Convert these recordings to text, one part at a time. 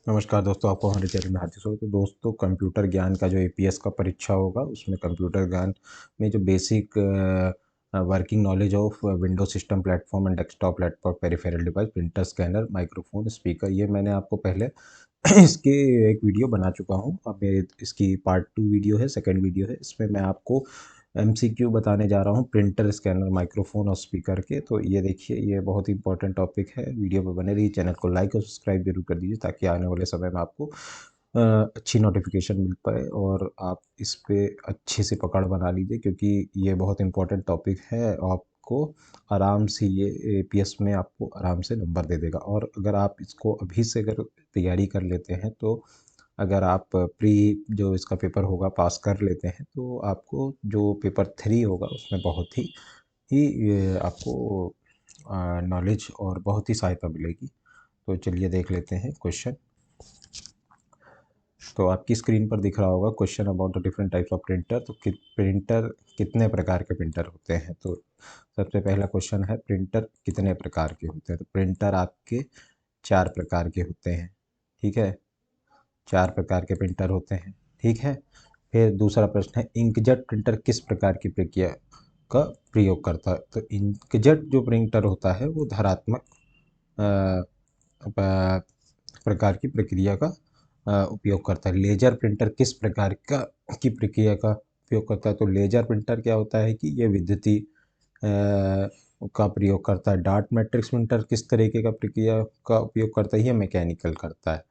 नमस्कार दोस्तों, आपको हमारे चैनल में हार्दिक स्वागत है। दोस्तों, कंप्यूटर ज्ञान का जो एपीएस का परीक्षा होगा उसमें कंप्यूटर ज्ञान में जो basic working knowledge of window system platform and desktop laptop peripheral device printer scanner microphone speaker, ये मैंने आपको पहले इसकी एक वीडियो बना चुका हूँ। अब मेरे इसकी पार्ट 2 वीडियो है, सेकंड वीडियो है। इसमें मैं आपको एमसीक्यू बताने जा रहा हूँ प्रिंटर स्कैनर माइक्रोफोन और स्पीकर के। तो ये देखिए, ये बहुत ही इंपॉर्टेंट टॉपिक है। वीडियो पे बने रहिए, चैनल को लाइक और सब्सक्राइब जरूर कर दीजिए ताकि आने वाले समय में आपको अच्छी नोटिफिकेशन मिल पाए और आप इस पे अच्छे से पकड़ बना लीजिए, क्योंकि ये बहुत इंपॉर्टेंट टॉपिक है। आपको आराम से ये एपीएस में आपको आराम से नंबर दे देगा। और अगर आप इसको अभी से अगर तैयारी कर लेते हैं, तो अगर आप प्री जो इसका पेपर होगा पास कर लेते हैं, तो आपको जो पेपर 3 होगा उसमें बहुत ही ये आपको नॉलेज और बहुत ही सहायता मिलेगी। तो चलिए देख लेते हैं क्वेश्चन। तो आपकी स्क्रीन पर दिख रहा होगा question about the different types of printer. तो प्रिंटर कितने प्रकार के प्रिंटर होते हैं। तो सबसे पहला क्वेश्चन है, प्रिंटर कितने प्रकार के होते हैं। तो प्रिंटर आपके 4 प्रकार के होते हैं। ठीक है, 4 प्रकार के प्रिंटर होते हैं। ठीक है, फिर दूसरा प्रश्न है, इंकजेट प्रिंटर किस प्रकार की प्रक्रिया का प्रयोग करता है। तो इंकजेट जो प्रिंटर होता है वो धनात्मक प्रकार की प्रक्रिया का उपयोग करता है। लेजर प्रिंटर किस प्रकार का की प्रक्रिया का उपयोग करता है। तो लेजर प्रिंटर क्या होता है कि ये विद्युतीय का प्रयोग करता है। डॉट मैट्रिक्स प्रिंटर किस तरीके का प्रक्रिया का उपयोग करता है। ये मैकेनिकल करता है।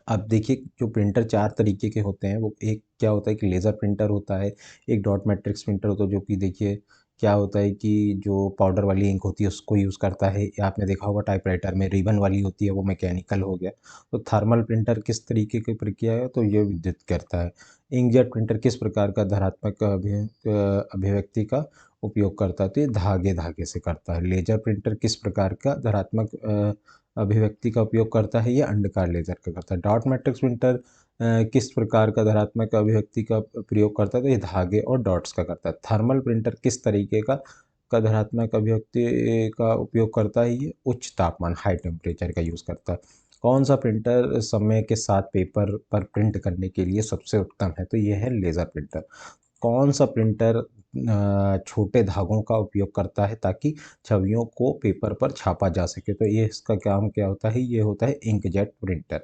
अब देखिए, जो प्रिंटर 4 तरीके के होते हैं, वो एक क्या होता है कि लेज़र प्रिंटर होता है, एक डॉट मैट्रिक्स प्रिंटर होता है, जो कि देखिए क्या होता है कि जो पाउडर वाली इंक होती है उसको यूज़ करता है, या आपने देखा होगा टाइपराइटर में रिबन वाली होती है, वो मैकेनिकल हो गया। तो थर्मल प्रिंटर किस तरीके की प्रक्रिया है, तो ये विद्युत करता है। इंकजेट प्रिंटर किस प्रकार का धनात्मक अभिव्यक्ति का उपयोग करता है, तो ये धागे धागे से करता है। लेजर प्रिंटर किस प्रकार का धनात्मक अभिव्यक्ति का उपयोग करता है, ये अंडकार लेजर का करता है। डॉट मैट्रिक्स प्रिंटर किस प्रकार का धनात्मक अभिव्यक्ति का प्रयोग करता है, तो ये धागे और डॉट्स का करता है। थर्मल प्रिंटर किस तरीके का धनात्मक अभिव्यक्ति का उपयोग करता है, ये उच्च तापमान हाई टेम्परेचर का यूज़ करता है। कौन सा प्रिंटर समय के साथ पेपर पर प्रिंट करने के लिए सबसे उत्तम है, तो ये है लेज़र प्रिंटर। कौन सा प्रिंटर छोटे धागों का उपयोग करता है ताकि छवियों को पेपर पर छापा जा सके, तो ये इसका काम क्या होता है, ये होता है इंकजेट प्रिंटर।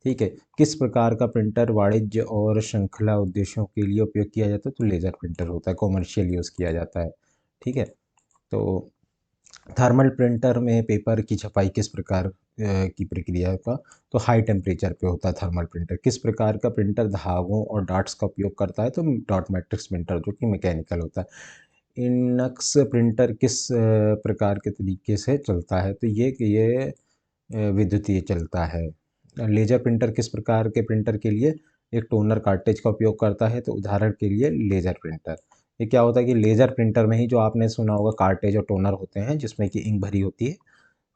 ठीक है, किस प्रकार का प्रिंटर वाणिज्य और श्रृंखला उद्देश्यों के लिए उपयोग किया जाता है, तो लेजर प्रिंटर होता है, कॉमर्शियल यूज़ किया जाता है। ठीक है, तो थर्मल प्रिंटर में पेपर की छपाई किस प्रकार की प्रक्रिया का, तो हाई टेम्परेचर पे होता है थर्मल प्रिंटर। किस प्रकार का प्रिंटर धागों और डॉट्स का उपयोग करता है, तो डॉट मैट्रिक्स प्रिंटर, जो कि मैकेनिकल होता है। इनक्स प्रिंटर किस प्रकार के तरीके से चलता है, तो ये विद्युतीय चलता है। लेजर प्रिंटर किस प्रकार के प्रिंटर के लिए एक टोनर कार्टेज का उपयोग करता है, तो उदाहरण के लिए लेजर प्रिंटर। ये क्या होता है कि लेजर प्रिंटर में ही जो आपने सुना होगा कार्टेज और टोनर होते हैं जिसमें कि इंक भरी होती है,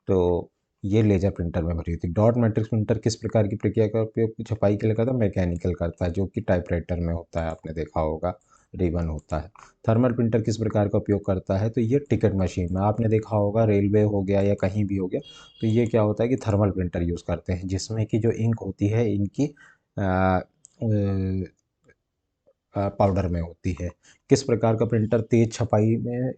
तो ये लेजर प्रिंटर में भरी होती है। डॉट मैट्रिक्स प्रिंटर किस प्रकार की प्रक्रिया का उपयोग छपाई के लिए करता है, मैकेनिकल करता है, जो कि टाइपराइटर में होता है, आपने देखा होगा रिबन होता है। थर्मल प्रिंटर किस प्रकार का उपयोग करता है, तो ये टिकट मशीन में, आपने देखा होगा रेलवे हो गया या कहीं भी हो गया, तो ये क्या होता है कि थर्मल प्रिंटर यूज़ करते हैं, जिसमें कि जो इंक होती है इनकी पाउडर में होती है। किस प्रकार का प्रिंटर तेज छपाई में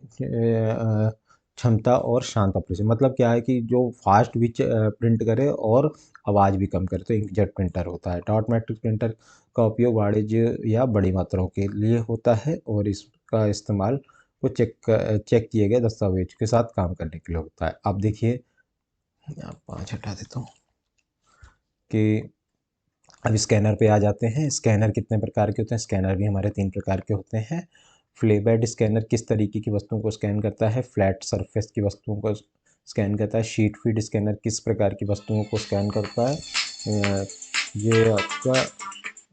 क्षमता और शांत ऑपरेशन, मतलब क्या है कि जो फास्ट भी प्रिंट करे और आवाज़ भी कम करे, तो इंकजेट प्रिंटर होता है। डॉट मैट्रिक्स प्रिंटर का उपयोग वाणिज्य या बड़ी मात्राओं के लिए होता है और इसका इस्तेमाल को चेक किए गए दस्तावेज के साथ काम करने के लिए होता है। अब देखिए, यहाँ 5 हटा देता हूँ कि अब स्कैनर पे आ जाते हैं। स्कैनर कितने प्रकार के होते हैं, स्कैनर भी हमारे 3 प्रकार के होते हैं। फ्लैपेड स्कैनर किस तरीके की वस्तुओं को स्कैन करता है, फ्लैट सरफेस की वस्तुओं को स्कैन करता है। शीट फीड स्कैनर किस प्रकार की वस्तुओं को स्कैन करता है, ये आपका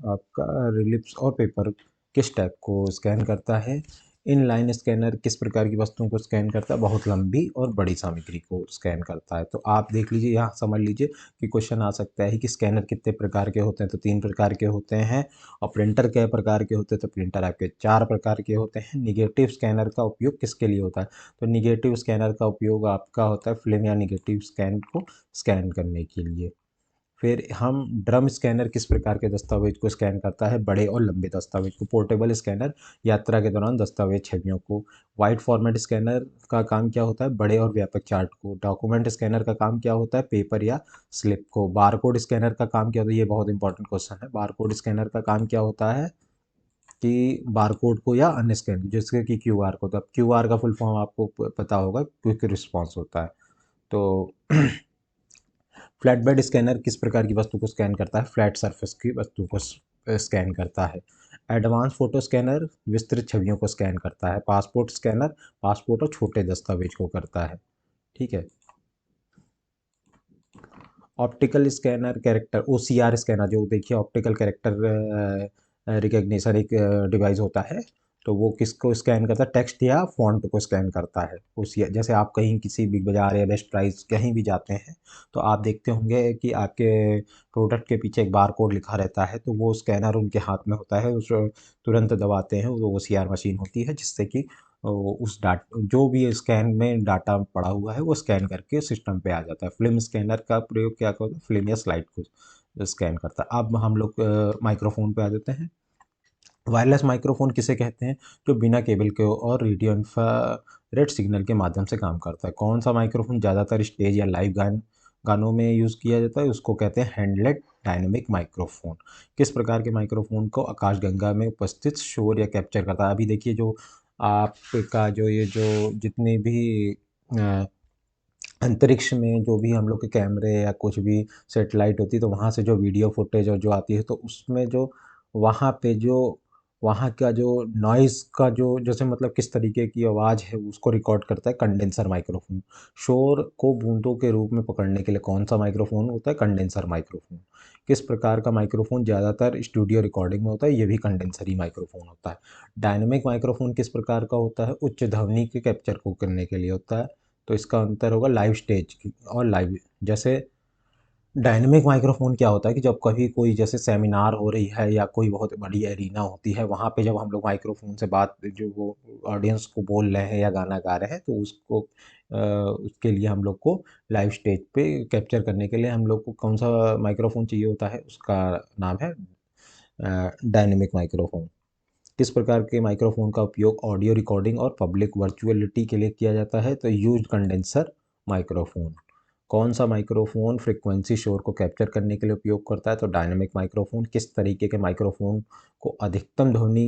आपका रिलिप्स और पेपर किस टाइप को स्कैन करता है। इनलाइन स्कैनर किस प्रकार की वस्तुओं को स्कैन करता है, बहुत लंबी और बड़ी सामग्री को स्कैन करता है। तो आप देख लीजिए, यहाँ समझ लीजिए कि क्वेश्चन आ सकता है कि स्कैनर कितने प्रकार के होते हैं, तो 3 प्रकार के होते हैं। और प्रिंटर कई प्रकार के होते हैं, तो प्रिंटर आपके 4 प्रकार के होते हैं। निगेटिव स्कैनर का उपयोग किसके लिए होता है, तो निगेटिव स्कैनर का उपयोग आपका होता है फिल्म या निगेटिव स्कैन को स्कैन करने के लिए। फिर हम ड्रम स्कैनर किस प्रकार के दस्तावेज को स्कैन करता है, बड़े और लंबे दस्तावेज को। पोर्टेबल स्कैनर यात्रा के दौरान दस्तावेज छवियों को। वाइड फॉर्मेट स्कैनर का काम क्या होता है, बड़े और व्यापक चार्ट को। डॉक्यूमेंट स्कैनर का काम क्या होता है, पेपर या स्लिप को। बारकोड स्कैनर का काम क्या होता है, ये बहुत इंपॉर्टेंट क्वेश्चन है। बारकोड स्कैनर का काम क्या होता है कि बारकोड को या अन्य स्कैन, जैसे कि क्यूआर को। तो अब क्यूआर का फुल फॉर्म आपको पता होगा, क्विक रिस्पॉन्स होता है। तो फ्लैट बेड स्कैनर किस प्रकार की वस्तु को स्कैन करता है, फ्लैट सरफेस की वस्तु को स्कैन करता है। एडवांस फोटो स्कैनर विस्तृत छवियों को स्कैन करता है। पासपोर्ट स्कैनर पासपोर्ट और छोटे दस्तावेज को करता है। ठीक है। Optical scanner character, OCR scanner, जो देखिए ऑप्टिकल कैरेक्टर रिकग्निशन एक डिवाइस होता है, तो वो किसको स्कैन करता है, टेक्स्ट या फॉन्ट को स्कैन करता है। ओसीआर, जैसे आप कहीं किसी बिग बाजार या बेस्ट प्राइस कहीं भी जाते हैं तो आप देखते होंगे कि आपके प्रोडक्ट के पीछे एक बार कोड लिखा रहता है, तो वो स्कैनर उनके हाथ में होता है, उस तुरंत दबाते हैं, वो ओसीआर मशीन होती है, जिससे कि उस डाट जो भी स्कैन में डाटा पड़ा हुआ है वो स्कैन करके सिस्टम पे आ जाता है। फिल्म स्कैनर का प्रयोग क्या करता है, फिल्म या स्लाइड को स्कैन करता है। अब हम लोग माइक्रोफोन पे आ जाते हैं। वायरलेस माइक्रोफोन किसे कहते हैं, जो बिना केबल के और रेडियो इंफ्रारेड सिग्नल के माध्यम से काम करता है। कौन सा माइक्रोफोन ज़्यादातर स्टेज या लाइव गानों में यूज़ किया जाता है, उसको कहते हैं हैंडलेड डायनेमिक माइक्रोफोन। किस प्रकार के माइक्रोफोन को आकाशगंगा में उपस्थित शोर या कैप्चर करता है। अभी देखिए जो आपका जो ये जो जितने भी अ, अंतरिक्ष में जो भी हम लोग के कैमरे या कुछ भी सैटेलाइट होती है, तो वहाँ से जो वीडियो फुटेज और जो आती है, तो उसमें जो वहाँ पे जो वहाँ का जो नॉइज़ का जो जैसे मतलब किस तरीके की आवाज़ है उसको रिकॉर्ड करता है कंडेंसर माइक्रोफोन। शोर को बूंदों के रूप में पकड़ने के लिए कौन सा माइक्रोफोन होता है, कंडेंसर माइक्रोफोन। किस प्रकार का माइक्रोफोन ज़्यादातर स्टूडियो रिकॉर्डिंग में होता है, ये भी कंडेंसर ही माइक्रोफोन होता है। डायनेमिक माइक्रोफोन किस प्रकार का होता है, उच्च ध्वनि के कैप्चर को करने के लिए होता है। तो इसका अंतर होगा लाइव स्टेज की और लाइव। जैसे डायनेमिक माइक्रोफोन क्या होता है कि जब कभी कोई जैसे सेमिनार हो रही है या कोई बहुत बड़ी एरिना होती है, वहाँ पे जब हम लोग माइक्रोफोन से बात जो वो ऑडियंस को बोल रहे हैं या गाना गा रहे हैं, तो उसको उसके लिए हम लोग को लाइव स्टेज पे कैप्चर करने के लिए हम लोग को कौन सा माइक्रोफोन चाहिए होता है, उसका नाम है डायनेमिक माइक्रोफोन। किस प्रकार के माइक्रोफोन का उपयोग ऑडियो रिकॉर्डिंग और पब्लिक वर्चुअलिटी के लिए किया जाता है, तो यूज्ड कंडेंसर माइक्रोफोन। कौन सा माइक्रोफोन फ्रीक्वेंसी शोर को कैप्चर करने के लिए उपयोग करता है, तो डायनेमिक माइक्रोफोन। किस तरीके के माइक्रोफोन को अधिकतम ध्वनि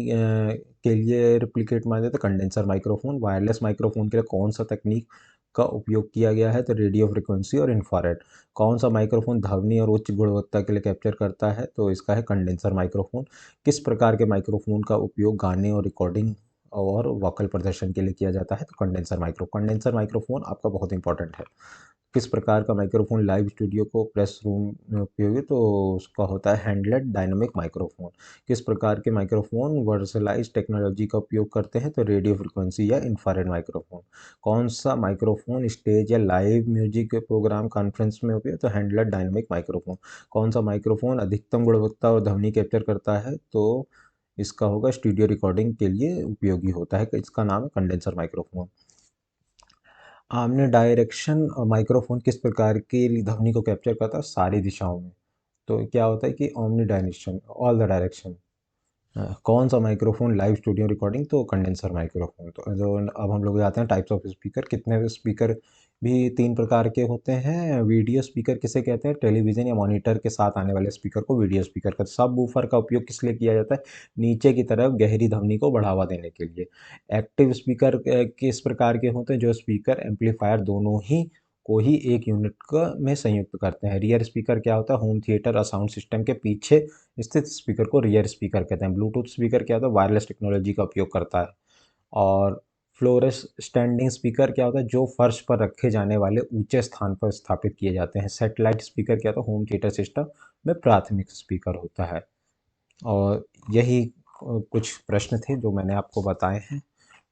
के लिए रिप्लिकेट माना जाता है, कंडेंसर माइक्रोफोन। वायरलेस माइक्रोफोन के लिए कौन सा तकनीक का उपयोग किया गया है, तो रेडियो फ्रिक्वेंसी और इंफ्रारेड। कौन सा माइक्रोफोन ध्वनि और उच्च गुणवत्ता के लिए कैप्चर करता है, तो इसका है कंडेंसर माइक्रोफोन। किस प्रकार के माइक्रोफोन का उपयोग गाने और रिकॉर्डिंग और वोकल प्रदर्शन के लिए किया जाता है, तो कंडेंसर माइक्रोफोन आपका बहुत इंपॉर्टेंट है। किस प्रकार का माइक्रोफोन लाइव स्टूडियो को प्रेस रूम में उपयोगी, तो उसका होता है हैंडलेड डायनेमिक माइक्रोफोन। किस प्रकार के माइक्रोफोन वर्सलाइज टेक्नोलॉजी का उपयोग करते हैं, तो रेडियो फ्रिक्वेंसी या इंफ्रारेड माइक्रोफोन। कौन सा माइक्रोफोन स्टेज या लाइव म्यूजिक प्रोग्राम कॉन्फ्रेंस में उपयोग, तो हैंडलेड डायनेमिक माइक्रोफोन। कौन सा माइक्रोफोन अधिकतम गुणवत्ता और ध्वनि कैप्चर करता है, तो इसका होगा स्टूडियो रिकॉर्डिंग के लिए उपयोगी होता है, इसका नाम है कंडेंसर माइक्रोफोन। आमने डायरेक्शन माइक्रोफोन किस प्रकार की ध्वनि को कैप्चर करता है, सारी दिशाओं में। तो क्या होता है कि omni direction, all the direction. कौन सा माइक्रोफोन लाइव स्टूडियो रिकॉर्डिंग, तो कंडेंसर माइक्रोफोन। तो जो अब हम लोग जाते हैं टाइप्स ऑफ स्पीकर। कितने स्पीकर भी तीन प्रकार के होते हैं। वीडियो स्पीकर किसे कहते हैं, टेलीविज़न या मॉनिटर के साथ आने वाले स्पीकर को वीडियो स्पीकर कहते हैं। सब वूफर का उपयोग किस लिए किया जाता है, नीचे की तरफ गहरी ध्वनि को बढ़ावा देने के लिए। एक्टिव स्पीकर किस प्रकार के होते हैं, जो स्पीकर एम्पलीफायर दोनों ही को ही एक यूनिट का में संयुक्त करते हैं। रियर स्पीकर क्या होता है, होम थिएटर और साउंड सिस्टम के पीछे स्थित स्पीकर को रियर स्पीकर कहते हैं। ब्लूटूथ स्पीकर क्या होता है, वायरलेस टेक्नोलॉजी का उपयोग करता है। और फ्लोरेस स्टैंडिंग स्पीकर क्या होता है, जो फर्श पर रखे जाने वाले ऊंचे स्थान पर स्थापित किए जाते हैं। सैटेलाइट स्पीकर क्या होता है, होम थिएटर सिस्टम में प्राथमिक स्पीकर होता है। और यही कुछ प्रश्न थे जो मैंने आपको बताए हैं।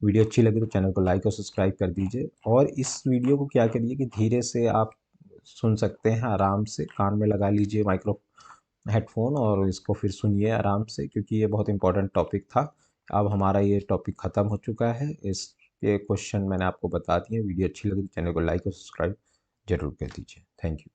वीडियो अच्छी लगी तो चैनल को लाइक और सब्सक्राइब कर दीजिए। और इस वीडियो को क्या करिए कि धीरे से आप सुन सकते हैं, आराम से कान में लगा लीजिए माइक्रो हेडफोन और इसको फिर सुनिए आराम से, क्योंकि ये बहुत इंपॉर्टेंट टॉपिक था। अब हमारा ये टॉपिक ख़त्म हो चुका है। इसके क्वेश्चन मैंने आपको बता दिए। वीडियो अच्छी लगी तो चैनल को लाइक और सब्सक्राइब जरूर कर दीजिए। Thank you.